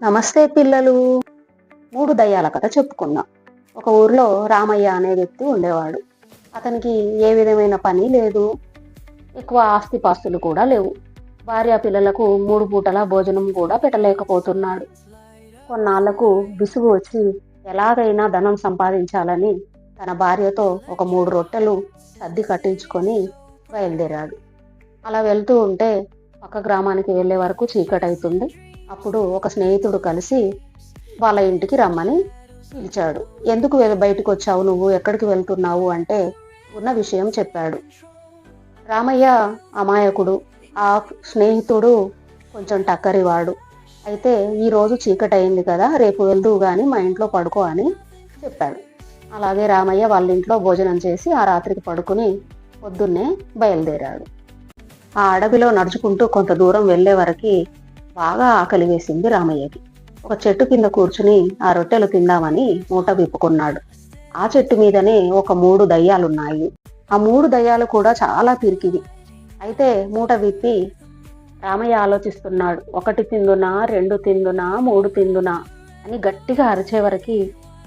నమస్తే పిల్లలు. 3 దయ్యాల కథ చెప్పుకుందాం. ఒక ఊర్లో రామయ్య అనే వ్యక్తి ఉండేవాడు. అతనికి ఏ విధమైన పని లేదు, ఎక్కువ ఆస్తిపాస్తులు కూడా లేవు. భార్య పిల్లలకు 3 పూటల భోజనం కూడా పెట్టలేకపోతున్నాడు. కొన్నాళ్లకు విసుగు వచ్చి ఎలాగైనా ధనం సంపాదించాలని తన భార్యతో ఒక 3 రొట్టెలు సర్ది కట్టించుకొని బయలుదేరాడు. అలా వెళ్తూ ఉంటే పక్క గ్రామానికి వెళ్ళే వరకు చీకటవుతుంది. అప్పుడు ఒక స్నేహితుడు కలిసి వాళ్ళ ఇంటికి రమ్మని పిలిచాడు. ఎందుకు బయటకు వచ్చావు, నువ్వు ఎక్కడికి వెళ్తున్నావు అంటే ఉన్న విషయం చెప్పాడు. రామయ్య అమాయకుడు, ఆ స్నేహితుడు కొంచెం టక్కరివాడు. అయితే ఈరోజు చీకటయింది కదా, రేపు వెళ్దువు గాని మా ఇంట్లో పడుకో అని చెప్పాడు. అలాగే రామయ్య వాళ్ళ ఇంట్లో భోజనం చేసి ఆ రాత్రికి పడుకుని పొద్దున్నే బయలుదేరాడు. ఆ అడవిలో నడుచుకుంటూ కొంత దూరం వెళ్లే వరకు బాగా ఆకలి వేసింది రామయ్యకి. ఒక చెట్టు కింద కూర్చుని ఆ రొట్టెలు తిందామని మూట విప్పుకున్నాడు. ఆ చెట్టు మీదనే ఒక 3 దయ్యాలున్నాయి. ఆ 3 దయ్యాలు కూడా చాలా పిరికివి. అయితే మూట విప్పి రామయ్య ఆలోచిస్తున్నాడు. 1 తిందునా, 2 తిందునా, 3 తిందునా అని గట్టిగా అరిచే వరకు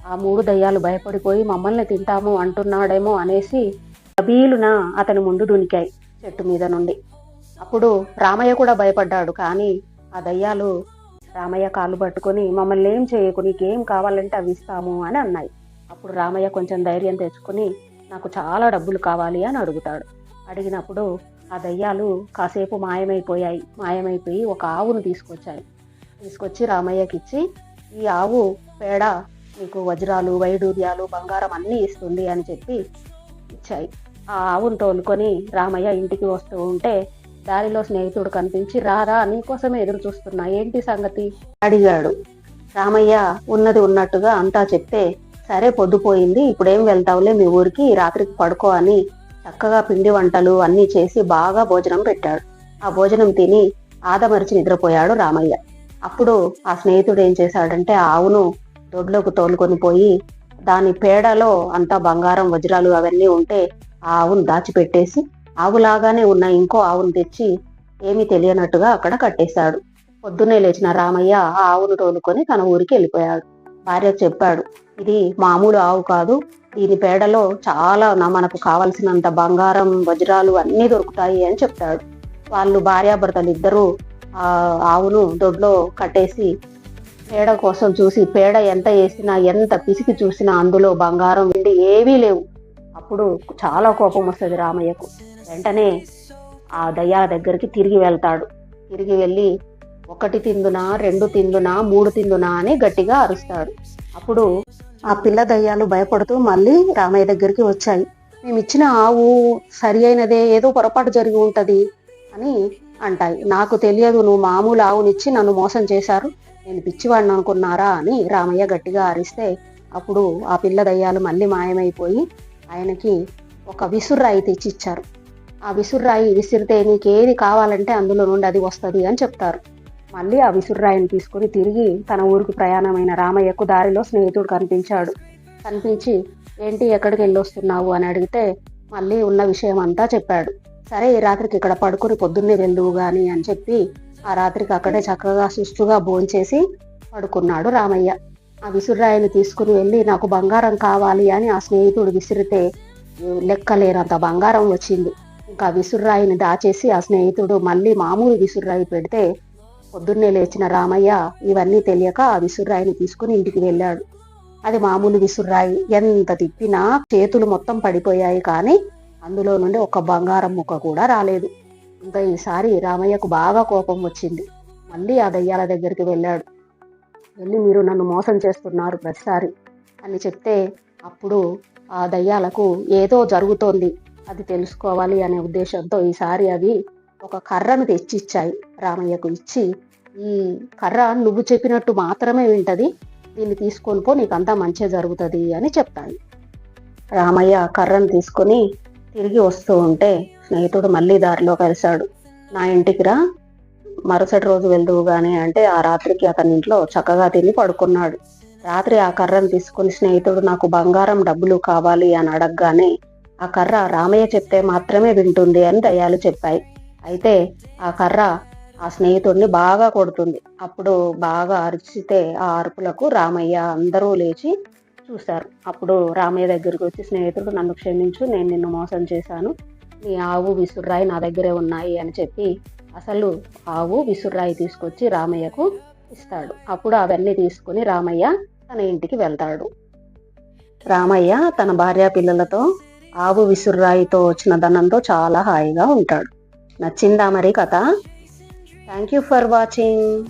ఆ 3 దయ్యాలు భయపడిపోయి మమ్మల్ని తింటాము అంటున్నాడేమో అనేసి కబీలున అతని ముందు దునికాయి చెట్టు మీద నుండి. అప్పుడు రామయ్య కూడా భయపడ్డాడు. కానీ ఆ దయ్యాలు రామయ్య కాళ్ళు పట్టుకొని మమ్మల్ని ఏం చేయకు, నీకేం కావాలంటే అవి ఇస్తాము అని అన్నాయి. అప్పుడు రామయ్య కొంచెం ధైర్యం తెచ్చుకొని నాకు చాలా డబ్బులు కావాలి అని అడుగుతాడు. అడిగినప్పుడు ఆ దయ్యాలు కాసేపు మాయమైపోయి ఒక ఆవును తీసుకొచ్చి రామయ్యకి ఇచ్చి, ఈ ఆవు పేడ నీకు వజ్రాలు, వైడూర్యాలు, బంగారం అన్నీ ఇస్తుంది అని చెప్పి ఇచ్చాయి. ఆ ఆవును తోలుకొని రామయ్య ఇంటికి వస్తూ ఉంటే దారిలో స్నేహితుడు కనిపించి, రారా నీకోసమే ఎదురు చూస్తున్నా, ఏంటి సంగతి అడిగాడు. రామయ్య ఉన్నది ఉన్నట్టుగా అంతా చెప్తే, సరే పొద్దుపోయింది, ఇప్పుడేం వెళ్తావులే మీ ఊరికి, రాత్రికి పడుకో అని చక్కగా పిండి వంటలు అన్నీ చేసి బాగా భోజనం పెట్టాడు. ఆ భోజనం తిని ఆదమరిచి నిద్రపోయాడు రామయ్య. అప్పుడు ఆ స్నేహితుడు ఏం చేశాడంటే ఆవును దొడ్లోకి తోలుకొని పోయి దాని పేడలో అంతా బంగారం, వజ్రాలు అవన్నీ ఉంటే ఆ ఆవును దాచిపెట్టేసి ఆవులాగానే ఉన్న ఇంకో ఆవును తెచ్చి ఏమీ తెలియనట్టుగా అక్కడ కట్టేశాడు. పొద్దున్నే లేచిన రామయ్య ఆ ఆవును తోలుకొని తన ఊరికి వెళ్ళిపోయాడు. భార్యకు చెప్పాడు, ఇది మామూలు ఆవు కాదు, దీని పేడలో చాలా మనకు కావలసినంత బంగారం, వజ్రాలు అన్నీ దొరుకుతాయి అని చెప్తాడు. వాళ్ళు భార్యాభర్తలు ఇద్దరూ ఆ ఆవును దొడ్లో కట్టేసి పేడ కోసం చూసి, పేడ ఎంత వేసినా ఎంత పిసికి చూసినా అందులో బంగారం, వెండి ఏవీ లేవు. అప్పుడు చాలా కోపం వస్తుంది రామయ్యకు. వెంటనే ఆ దయ్యాల దగ్గరికి తిరిగి వెళ్తాడు. తిరిగి వెళ్ళి 1 తిందునా, 2 తిందునా, 3 తిందునా అని గట్టిగా అరుస్తాడు. అప్పుడు ఆ పిల్ల దయ్యాలు భయపడుతూ మళ్ళీ రామయ్య దగ్గరికి వచ్చాయి. మేము ఇచ్చిన ఆవు సరి అయినదే, ఏదో పొరపాటు జరిగి ఉంటది అని అంటాయి. నాకు తెలియదు, నువ్వు మామూలు ఆవునిచ్చి నన్ను మోసం చేశారు, నేను పిచ్చివాడిని అనుకున్నారా అని రామయ్య గట్టిగా అరిస్తే, అప్పుడు ఆ పిల్ల దయ్యాలు మళ్ళీ మాయమైపోయి ఆయనకి ఒక విసుర్రాయి తెచ్చి ఇచ్చారు. ఆ విసుర్రాయి విసిరితే నీకేది కావాలంటే అందులో నుండి అది వస్తుంది అని చెప్తారు. మళ్ళీ ఆ విసుర్రాయిని తీసుకుని తిరిగి తన ఊరికి ప్రయాణమైన రామయ్యకు దారిలో స్నేహితుడు కనిపించి ఏంటి ఎక్కడికి వెళ్ళొస్తున్నావు అని అడిగితే మళ్ళీ ఉన్న విషయం అంతా చెప్పాడు. సరే ఈ రాత్రికి ఇక్కడ పడుకుని పొద్దున్నే వెళ్దువు గాని అని చెప్పి ఆ రాత్రికి అక్కడే చక్కగా సుష్టుగా భోంచేసి పడుకున్నాడు రామయ్య. ఆ విసుర్రాయిని తీసుకుని వెళ్ళి నాకు బంగారం కావాలి అని ఆ స్నేహితుడు విసిరితే లెక్కలేనంత బంగారం వచ్చింది. ఇంకా విసుర్రాయిని దాచేసి ఆ స్నేహితుడు మళ్ళీ మామూలు విసుర్రాయి పెడితే పొద్దున్నే లేచిన రామయ్య ఇవన్నీ తెలియక ఆ విసుర్రాయిని తీసుకుని ఇంటికి వెళ్ళాడు. అది మామూలు విసుర్రాయి. ఎంత తిప్పినా చేతులు మొత్తం పడిపోయాయి, కానీ అందులో నుండి ఒక బంగారం ముక్క కూడా రాలేదు. ఇంకా ఈసారి రామయ్యకు బాగా కోపం వచ్చింది. మళ్ళీ ఆ దయ్యాల దగ్గరికి వెళ్ళాడు. వెళ్ళి మీరు నన్ను మోసం చేస్తున్నారు ప్రతిసారి అని చెప్తే అప్పుడు ఆ దయ్యాలకు ఏదో జరుగుతోంది, అది తెలుసుకోవాలి అనే ఉద్దేశంతో ఈసారి అవి ఒక కర్రను తెచ్చిచ్చాయి. రామయ్యకు ఇచ్చి, ఈ కర్ర నువ్వు చెప్పినట్టు మాత్రమే వింటది, దీన్ని తీసుకొని పో, నీకంతా మంచిగా జరుగుతుంది అని చెప్తాయి. రామయ్య కర్రను తీసుకొని తిరిగి వస్తూ ఉంటే స్నేహితుడు మళ్ళీ దారిలో కలిశాడు. నా ఇంటికి రా, మరుసటి రోజు వెళ్దువు గాని అంటే ఆ రాత్రికి అతని ఇంట్లో చక్కగా తిని పడుకున్నాడు. రాత్రి ఆ కర్రను తీసుకుని స్నేహితుడు నాకు బంగారం, డబ్బులు కావాలి అని అడగగానే ఆ కర్ర రామయ్య చెప్తే మాత్రమే వింటుంది అని దయ్యాలు చెప్పాయి. అయితే ఆ కర్ర ఆ స్నేహితుడిని బాగా కొడుతుంది. అప్పుడు బాగా అరిచితే ఆ అరుపులకు రామయ్య అందరూ లేచి చూశారు. అప్పుడు రామయ్య దగ్గరికి వచ్చి, స్నేహితుడు నన్ను క్షమించు, నేను నిన్ను మోసం చేశాను, నీ ఆవు విసుర్రాయి నా దగ్గరే ఉన్నాయి అని చెప్పి అసలు ఆవు విసుర్రాయి తీసుకొచ్చి రామయ్యకు ఇస్తాడు. అప్పుడు అవన్నీ తీసుకుని రామయ్య తన ఇంటికి వెళ్తాడు. రామయ్య తన భార్య పిల్లలతో ఆవు విసుర్రాయితో వచ్చిన ధనంతో చాలా హాయిగా ఉంటాడు. నచ్చిందా మరి కథ? Thank you for watching.